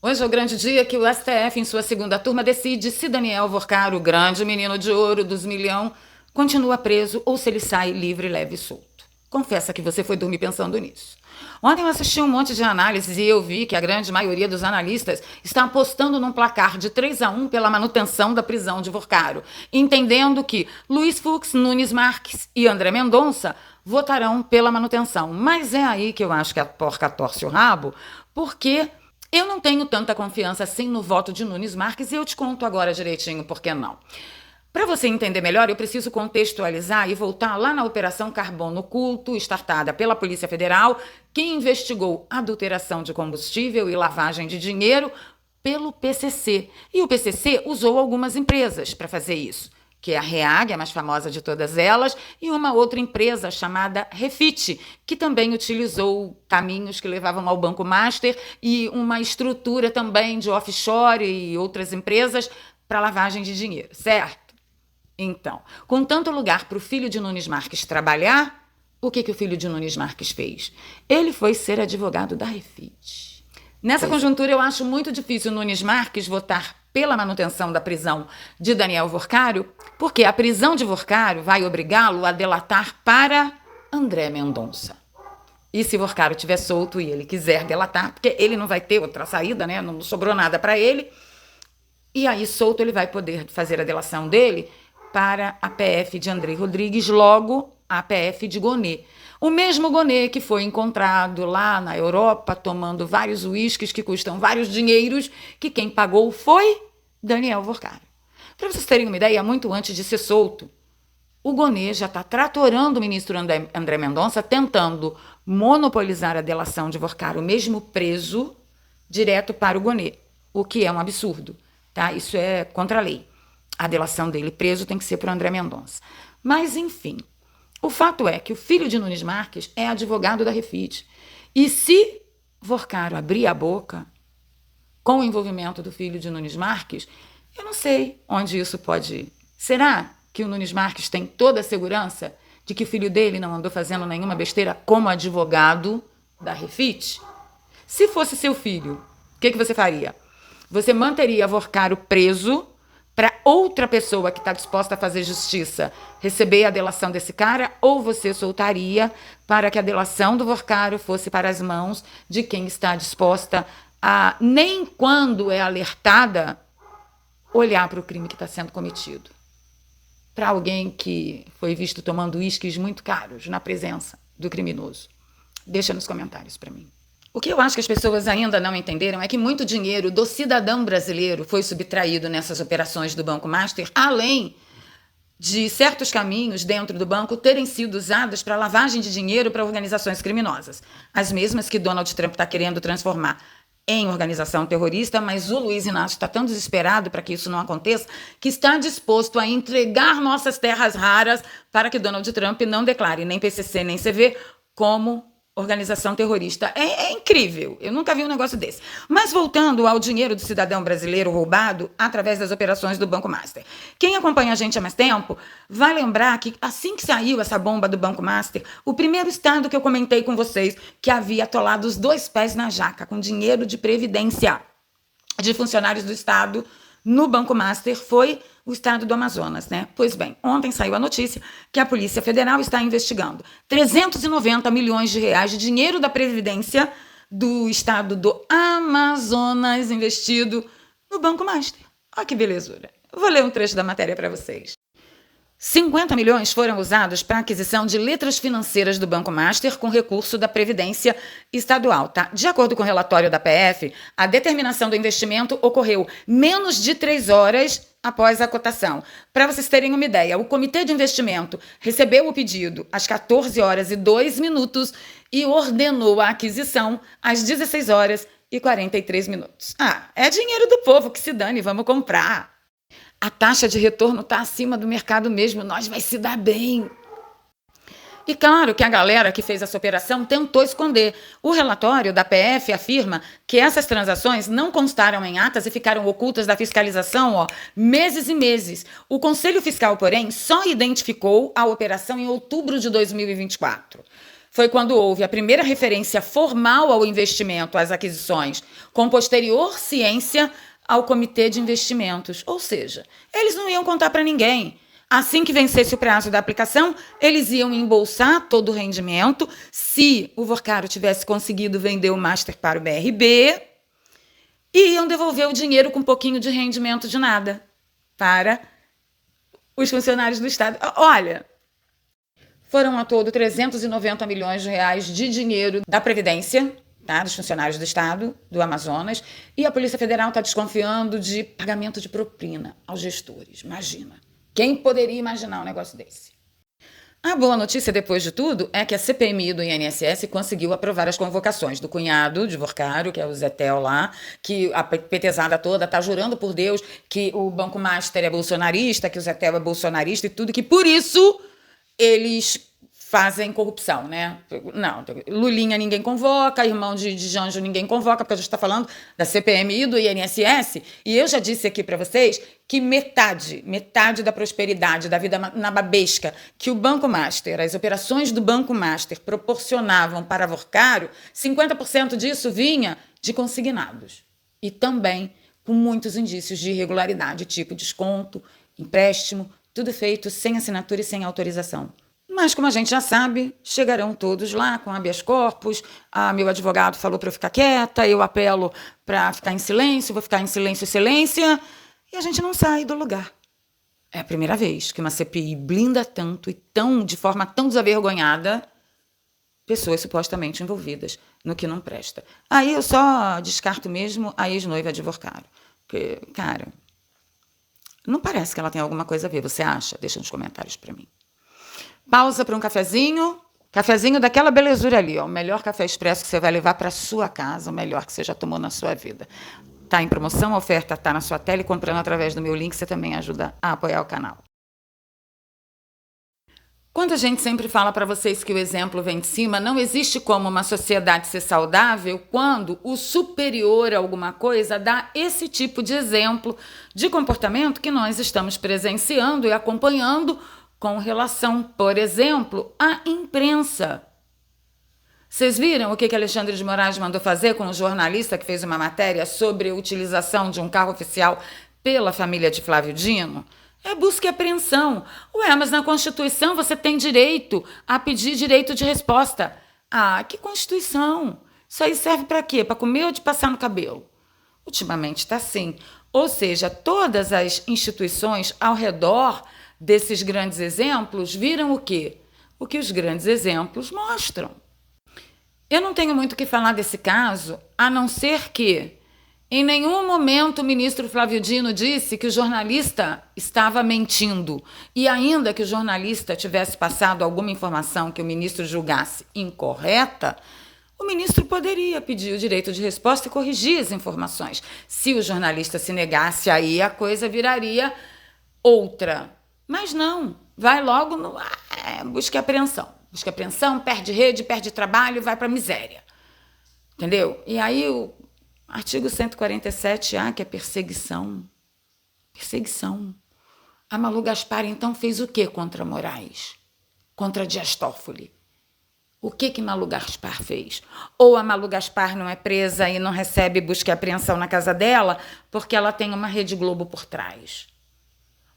Hoje é o grande dia que o STF, em sua segunda turma, decide se Daniel Vorcaro, o grande menino de ouro dos milhão, continua preso ou se ele sai livre, leve e solto. Confessa que você foi dormir pensando nisso. Ontem eu assisti um monte de análises e eu vi que a grande maioria dos analistas está apostando num placar de 3-1 pela manutenção da prisão de Vorcaro, entendendo que Luiz Fux, Nunes Marques e André Mendonça votarão pela manutenção. Mas é aí que eu acho que a porca torce o rabo, porque eu não tenho tanta confiança assim no voto de Nunes Marques e eu te conto agora direitinho por que não. Para você entender melhor, eu preciso contextualizar e voltar lá na Operação Carbono Oculto, startada pela Polícia Federal, que investigou adulteração de combustível e lavagem de dinheiro pelo PCC. E o PCC usou algumas empresas para fazer isso, que é a REAG, a mais famosa de todas elas, e uma outra empresa chamada Refit, que também utilizou caminhos que levavam ao Banco Master e uma estrutura também de offshore e outras empresas para lavagem de dinheiro, certo? Então, com tanto lugar para o filho de Nunes Marques trabalhar, o que o filho de Nunes Marques fez? Ele foi ser advogado da Refit. Nessa conjuntura, eu acho muito difícil Nunes Marques votar pela manutenção da prisão de Daniel Vorcaro, porque a prisão de Vorcaro vai obrigá-lo a delatar para André Mendonça. E se Vorcaro estiver solto e ele quiser delatar, porque ele não vai ter outra saída, né? Não sobrou nada para ele, e aí solto ele vai poder fazer a delação dele para a PF de André Rodrigues, logo a PF de Gonê. O mesmo Gonê que foi encontrado lá na Europa tomando vários uísques que custam vários dinheiros, que quem pagou foi Daniel Vorcaro. Para vocês terem uma ideia, muito antes de ser solto, o Gonê já está tratorando o ministro André Mendonça, tentando monopolizar a delação de Vorcaro, mesmo preso, direto para o Gonê, o que é um absurdo, tá? Isso é contra a lei. A delação dele preso tem que ser para o André Mendonça. Mas, enfim, o fato é que o filho de Nunes Marques é advogado da Refit. E se Vorcaro abrir a boca com o envolvimento do filho de Nunes Marques, eu não sei onde isso pode ir. Será que o Nunes Marques tem toda a segurança de que o filho dele não andou fazendo nenhuma besteira como advogado da Refit? Se fosse seu filho, o que você faria? Você manteria Vorcaro preso para outra pessoa que está disposta a fazer justiça receber a delação desse cara, ou você soltaria para que a delação do Vorcaro fosse para as mãos de quem está disposta a, nem quando é alertada, olhar para o crime que está sendo cometido? Para alguém que foi visto tomando uísques muito caros na presença do criminoso. Deixa nos comentários para mim. O que eu acho que as pessoas ainda não entenderam é que muito dinheiro do cidadão brasileiro foi subtraído nessas operações do Banco Master, além de certos caminhos dentro do banco terem sido usados para lavagem de dinheiro para organizações criminosas. As mesmas que Donald Trump está querendo transformar em organização terrorista, mas o Luiz Inácio está tão desesperado para que isso não aconteça, que está disposto a entregar nossas terras raras para que Donald Trump não declare nem PCC nem CV como organização terrorista. É incrível, eu nunca vi um negócio desse. Mas voltando ao dinheiro do cidadão brasileiro roubado através das operações do Banco Master. Quem acompanha a gente há mais tempo vai lembrar que assim que saiu essa bomba do Banco Master, o primeiro estado que eu comentei com vocês que havia atolado os 2 pés na jaca com dinheiro de previdência de funcionários do estado no Banco Master foi o estado do Amazonas, né? Pois bem, ontem saiu a notícia que a Polícia Federal está investigando 390 milhões de reais de dinheiro da Previdência do estado do Amazonas investido no Banco Master. Olha que belezura. Eu vou ler um trecho da matéria para vocês. 50 milhões foram usados para a aquisição de letras financeiras do Banco Master com recurso da Previdência Estadual. Tá? De acordo com o relatório da PF, a determinação do investimento ocorreu menos de 3 horas após a cotação. Para vocês terem uma ideia, o Comitê de Investimento recebeu o pedido às 14 horas e 2 minutos e ordenou a aquisição às 16 horas e 43 minutos. Ah, é dinheiro do povo, que se dane, vamos comprar. A taxa de retorno está acima do mercado mesmo, nós vai se dar bem. E claro que a galera que fez essa operação tentou esconder. O relatório da PF afirma que essas transações não constaram em atas e ficaram ocultas da fiscalização, meses e meses. O Conselho Fiscal, porém, só identificou a operação em outubro de 2024. foi quando houve a primeira referência formal ao investimento, às aquisições, com posterior ciência ao Comitê de Investimentos. Ou seja, eles não iam contar para ninguém. Assim que vencesse o prazo da aplicação, eles iam embolsar todo o rendimento. Se o Vorcaro tivesse conseguido vender o Master para o BRB, e iam devolver o dinheiro com um pouquinho de rendimento de nada para os funcionários do Estado. Olha, foram a todo 390 milhões de reais de dinheiro da Previdência, tá, dos funcionários do Estado, do Amazonas, e a Polícia Federal está desconfiando de pagamento de propina aos gestores. Imagina. Quem poderia imaginar um negócio desse? A boa notícia, depois de tudo, é que a CPMI do INSS conseguiu aprovar as convocações do cunhado de Vorcaro, que é o Zetel lá, que a petezada toda está jurando por Deus que o Banco Master é bolsonarista, que o Zetel é bolsonarista e tudo, que por isso eles fazem corrupção, né? Não, Lulinha ninguém convoca, irmão de Janjo ninguém convoca, porque a gente está falando da CPMI do INSS, e eu já disse aqui para vocês que metade da prosperidade, da vida nababesca que o Banco Master, as operações do Banco Master proporcionavam para Vorcaro, 50% disso vinha de consignados. E também com muitos indícios de irregularidade, tipo desconto, empréstimo, tudo feito sem assinatura e sem autorização. Mas, como a gente já sabe, chegarão todos lá com habeas corpus. Meu advogado falou para eu ficar quieta, eu apelo para ficar em silêncio, vou ficar em silêncio, excelência, e a gente não sai do lugar. É a primeira vez que uma CPI blinda tanto e de forma tão desavergonhada pessoas supostamente envolvidas no que não presta. Aí eu só descarto mesmo a ex-noiva de Vorcaro. Porque, cara, não parece que ela tem alguma coisa a ver, você acha? Deixa nos comentários para mim. Pausa para um cafezinho. Cafezinho daquela belezura ali, ó. O melhor café expresso que você vai levar para sua casa, o melhor que você já tomou na sua vida. Tá em promoção, a oferta tá na sua tela e comprando através do meu link, você também ajuda a apoiar o canal. Quando a gente sempre fala para vocês que o exemplo vem de cima, não existe como uma sociedade ser saudável quando o superior a alguma coisa dá esse tipo de exemplo de comportamento que nós estamos presenciando e acompanhando com relação, por exemplo, à imprensa. Vocês viram o que Alexandre de Moraes mandou fazer com um jornalista que fez uma matéria sobre a utilização de um carro oficial pela família de Flávio Dino? É busca e apreensão. Ué, mas na Constituição você tem direito a pedir direito de resposta. Que Constituição? Isso aí serve para quê? Para comer ou de passar no cabelo? Ultimamente está assim. Ou seja, todas as instituições ao redor desses grandes exemplos viram o quê? O que os grandes exemplos mostram. Eu não tenho muito o que falar desse caso, a não ser que em nenhum momento o ministro Flávio Dino disse que o jornalista estava mentindo. E ainda que o jornalista tivesse passado alguma informação que o ministro julgasse incorreta, o ministro poderia pedir o direito de resposta e corrigir as informações. Se o jornalista se negasse, aí a coisa viraria outra. Mas não, vai logo no busca e apreensão. Busca e apreensão, perde rede, perde trabalho, vai para a miséria. Entendeu? E aí o artigo 147A, que é perseguição. Perseguição. A Malu Gaspar, então, fez o quê contra Moraes? Contra Dias Toffoli? O que Malu Gaspar fez? Ou a Malu Gaspar não é presa e não recebe busca e apreensão na casa dela porque ela tem uma Rede Globo por trás?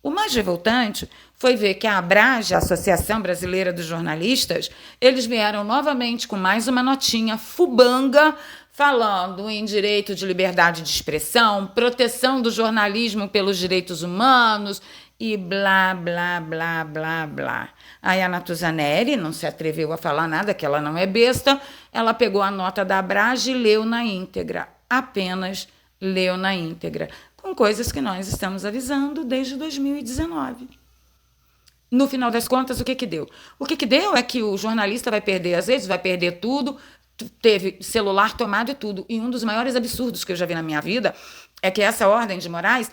O mais revoltante foi ver que a Abrage, a Associação Brasileira dos Jornalistas, eles vieram novamente com mais uma notinha fubanga, falando em direito de liberdade de expressão, proteção do jornalismo pelos direitos humanos e blá, blá, blá, blá, blá. Aí a Natuzaneri não se atreveu a falar nada, que ela não é besta, ela pegou a nota da Abrage e leu na íntegra, apenas leu na íntegra, com coisas que nós estamos avisando desde 2019. No final das contas, o que deu? O que deu é que o jornalista vai perder as redes, vai perder tudo, teve celular tomado e tudo. E um dos maiores absurdos que eu já vi na minha vida é que essa ordem de Moraes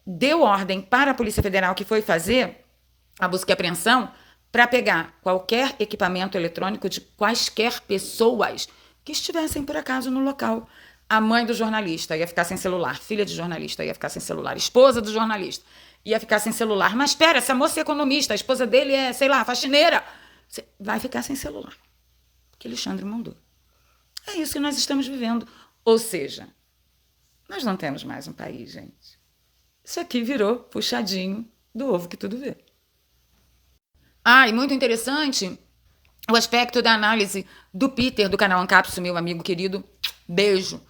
deu ordem para a Polícia Federal, que foi fazer a busca e apreensão, para pegar qualquer equipamento eletrônico de quaisquer pessoas que estivessem, por acaso, no local. A mãe do jornalista ia ficar sem celular, filha de jornalista ia ficar sem celular, esposa do jornalista ia ficar sem celular. Mas espera, essa moça é economista, a esposa dele é, sei lá, faxineira. Vai ficar sem celular. que Alexandre mandou. É isso que nós estamos vivendo. Ou seja, nós não temos mais um país, gente. Isso aqui virou puxadinho do ovo que tudo vê. E muito interessante o aspecto da análise do Peter, do canal Ancapsu, meu amigo querido. Beijo.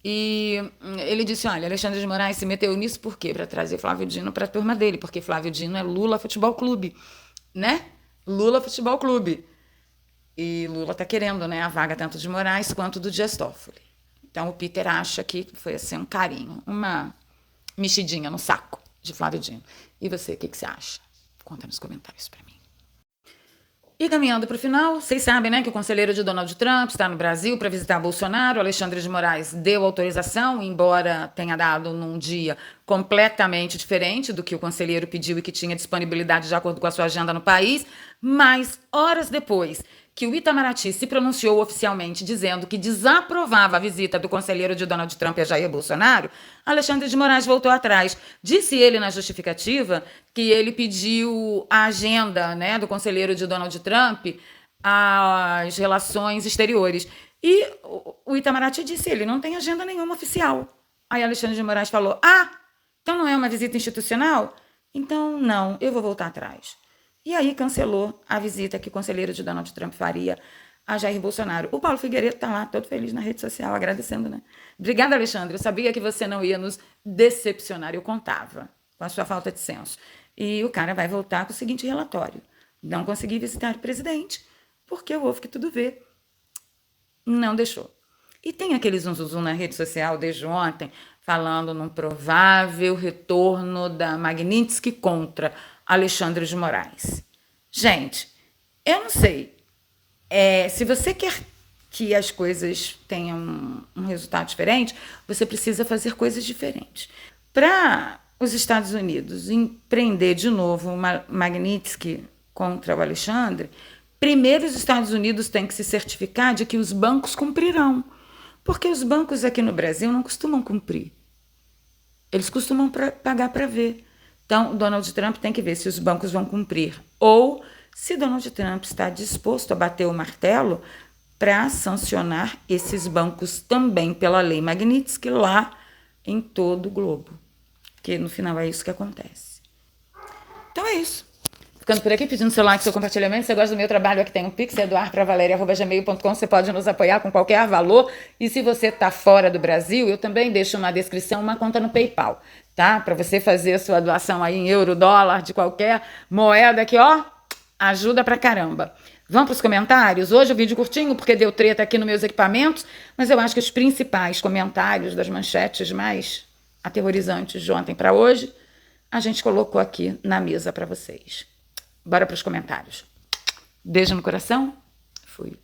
E ele disse, olha, Alexandre de Moraes se meteu nisso por quê? Para trazer Flávio Dino para a turma dele, porque Flávio Dino é Lula Futebol Clube, né? Lula Futebol Clube. E Lula está querendo, né, a vaga tanto de Moraes quanto do Dias Toffoli. Então o Peter acha que foi assim um carinho, uma mexidinha no saco de Flávio Dino. E você, o que você acha? Conta nos comentários para mim. E caminhando para o final, vocês sabem, né, que o conselheiro de Donald Trump está no Brasil para visitar Bolsonaro. O Alexandre de Moraes deu autorização, embora tenha dado num dia completamente diferente do que o conselheiro pediu e que tinha disponibilidade de acordo com a sua agenda no país. Mas, horas depois que o Itamaraty se pronunciou oficialmente dizendo que desaprovava a visita do conselheiro de Donald Trump a Jair Bolsonaro, Alexandre de Moraes voltou atrás. Disse ele na justificativa que ele pediu a agenda, né, do conselheiro de Donald Trump às relações exteriores. E o Itamaraty disse, ele não tem agenda nenhuma oficial. Aí Alexandre de Moraes falou, então não é uma visita institucional? Então não, eu vou voltar atrás. E aí cancelou a visita que o conselheiro de Donald Trump faria a Jair Bolsonaro. O Paulo Figueiredo está lá, todo feliz na rede social, agradecendo, né? Obrigada, Alexandre. Eu sabia que você não ia nos decepcionar. Eu contava com a sua falta de senso. E o cara vai voltar com o seguinte relatório. Não consegui visitar o presidente, porque o ovo que tudo vê não deixou. E tem aquele zum na rede social desde ontem, falando num provável retorno da Magnitsky contra Alexandre de Moraes. Gente, eu não sei. Se você quer que as coisas tenham um resultado diferente, você precisa fazer coisas diferentes. Para os Estados Unidos empreender de novo uma Magnitsky contra o Alexandre, primeiro os Estados Unidos têm que se certificar de que os bancos cumprirão. Porque os bancos aqui no Brasil não costumam cumprir. Eles costumam pagar para ver. Então, Donald Trump tem que ver se os bancos vão cumprir ou se Donald Trump está disposto a bater o martelo para sancionar esses bancos também pela lei Magnitsky lá em todo o globo. Porque no final é isso que acontece. Então é isso. Ficando por aqui, pedindo seu like, seu compartilhamento. Se você gosta do meu trabalho, aqui tem um pix, eduarpravaleria@gmail.com. Você pode nos apoiar com qualquer valor. E se você está fora do Brasil, eu também deixo na descrição uma conta no PayPal, tá? Para você fazer a sua doação aí em euro, dólar, de qualquer moeda que, ajuda pra caramba. Vamos para os comentários? Hoje o vídeo curtinho, porque deu treta aqui nos meus equipamentos, mas eu acho que os principais comentários das manchetes mais aterrorizantes de ontem para hoje, a gente colocou aqui na mesa para vocês. Bora para os comentários. Beijo no coração. Fui.